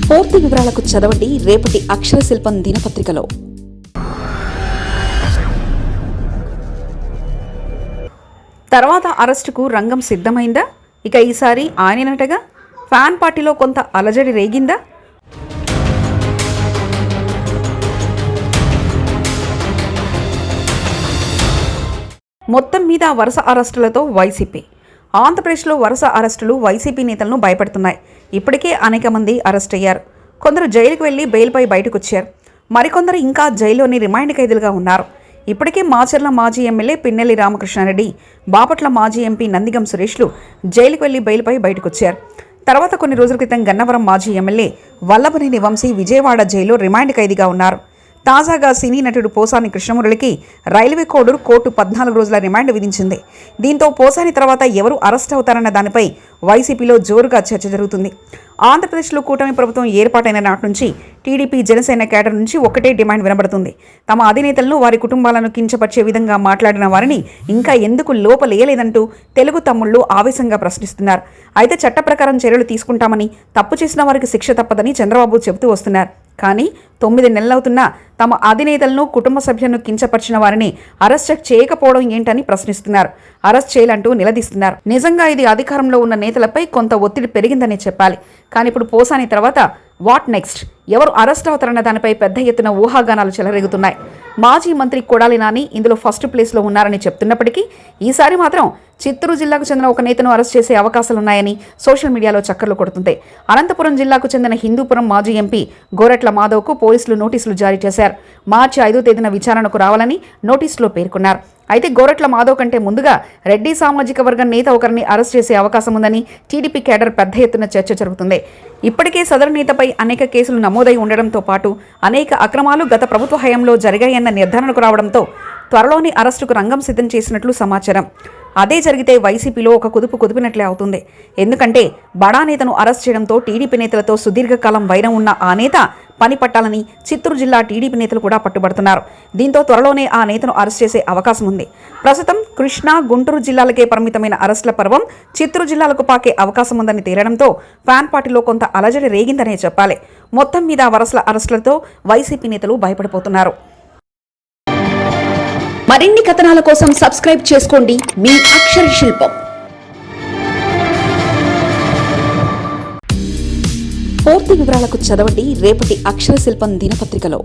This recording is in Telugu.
పూర్తి వివరాలకు చదవండి రేపటి అక్షర శిల్పం దినపత్రికలో. తర్వాత అరెస్టుకు రంగం సిద్ధమైందా? ఇక ఈసారి ఆయననటగా ఫ్యాన్ పార్టీలో కొంత అలజడి రేగిందా? మొత్తం మీద వరుస అరెస్టులతో వైసీపీ. ఆంధ్రప్రదేశ్లో వరుస అరెస్టులు వైసీపీ నేతలను భయపెడుతున్నాయి. ఇప్పటికే అనేక మంది అరెస్ట్ అయ్యారు. కొందరు జైలుకు వెళ్లి బెయిల్పై బయటకు వచ్చారు. మరికొందరు ఇంకా జైల్లోని రిమాండ్ ఖైదీలుగా ఉన్నారు. ఇప్పటికే మాచర్ల మాజీ ఎమ్మెల్యే పిన్నెల్లి రామకృష్ణారెడ్డి, బాపట్ల మాజీ ఎంపీ నందిగం సురేష్లు జైలుకు వెళ్లి బెయిల్పై బయటకు వచ్చారు. తర్వాత కొన్ని రోజుల క్రితం గన్నవరం మాజీ ఎమ్మెల్యే వల్లభనేని వంశీ విజయవాడ జైల్లో రిమాండ్ ఖైదీగా ఉన్నారు. తాజాగా సినీ నటుడు పోసాని కృష్ణమురళికి రైల్వే కోర్టు 14 రోజుల రిమాండ్ విధించింది. దీంతో పోసాని తర్వాత ఎవరు అరెస్ట్ అవుతారన్న దానిపై వైసీపీలో జోరుగా చర్చ జరుగుతుంది. ఆంధ్రప్రదేశ్లో కూటమి ప్రభుత్వం ఏర్పాటైన నాటి నుంచి టీడీపీ, జనసేన కేడర్ నుంచి ఒకటే డిమాండ్ వినబడుతుంది. తమ అధినేతలను, వారి కుటుంబాలను కించపరిచే విధంగా మాట్లాడిన వారిని ఇంకా ఎందుకు లోపలేయలేదంటూ తెలుగు తమ్ముళ్లు ఆవేశంగా ప్రశ్నిస్తున్నారు. అయితే చట్ట ప్రకారం చర్యలు తీసుకుంటామని, తప్పు చేసిన వారికి శిక్ష తప్పదని చంద్రబాబు చెబుతూ వస్తున్నారు. కానీ 9 నెలలవుతున్నా తమ అధినేతలను, కుటుంబ సభ్యులను కించపరిచిన వారిని అరెస్ట్ చేయకపోవడం ఏంటని ప్రశ్నిస్తున్నారు. అరెస్ట్ చేయాలంటూ నిలదీస్తున్నారు. నిజంగా ఇది అధికారంలో ఉన్న నేతలపై కొంత ఒత్తిడి పెరిగిందని చెప్పాలి. కానీ ఇప్పుడు పోసాని తర్వాత వాట్ నెక్స్ట్? ఎవరు అరెస్ట్ అవుతారన్న దానిపై పెద్ద ఎత్తున ఊహాగానాలు చెలరేగుతున్నాయి. మాజీ మంత్రి కొడాలి నాని ఇందులో ఫస్ట్ ప్లేస్లో ఉన్నారని చెప్తున్నప్పటికీ ఈసారి మాత్రం చిత్తూరు జిల్లాకు చెందిన ఒక నేతను అరెస్ట్ చేసే అవకాశాలున్నాయని సోషల్ మీడియాలో చక్కర్లు కొడుతుంది. అనంతపురం జిల్లాకు చెందిన హిందూపురం మాజీ ఎంపీ గోరెట్ల మాధవ్కు పోలీసులు నోటీసులు జారీ చేశారు. మార్చి 5వ తేదీన విచారణకు రావాలని నోటీసులో పేర్కొన్నారు. అయితే గోరెట్ల మాధవ్ కంటే ముందుగా రెడ్డి సామాజిక వర్గం నేత ఒకరిని అరెస్ట్ చేసే అవకాశం ఉందని టీడీపీ కేడర్ పెద్ద ఎత్తున చర్చ జరుగుతుంది. ఇప్పటికే సదరు నేతపై అనేక కేసులు నమోదై ఉండడంతో పాటు అనేక అక్రమాలు గత ప్రభుత్వ హయాంలో జరిగాయన్న నిర్ధారణకు రావడంతో త్వరలోని అరెస్టుకు రంగం సిద్ధం చేసినట్లు సమాచారం. అదే జరిగితే వైసీపీలో ఒక కుదిపినట్లే అవుతుంది. ఎందుకంటే బడా నేతను అరెస్ట్ చేయడంతో టీడీపీ నేతలతో సుదీర్ఘకాలం వైరం ఉన్న ఆ నేత పని పట్టాలని చిత్తూరు జిల్లా టీడీపీ నేతలు కూడా పట్టుబడుతున్నారు. దీంతో త్వరలోనే ఆ నేతను అరెస్ట్ చేసే అవకాశం ఉంది. ప్రస్తుతం కృష్ణా, గుంటూరు జిల్లాలకే పరిమితమైన అరెస్టుల పర్వం చిత్తూరు జిల్లాలకు పాకే అవకాశం ఉందని తేలడంతో ఫ్యాన్ పార్టీలో కొంత అలజడి రేగిందనే చెప్పాలి. మొత్తం మీద వరుసల అరెస్టులతో వైసీపీ నేతలు భయపడిపోతున్నారు. మరిన్ని కథనాల కోసం సబ్స్క్రైబ్ చేసుకోండి మీ అక్షర శిల్పం. పూర్తి వివరాలకు చదవండి రేపటి అక్షర శిల్పం దినపత్రికలో.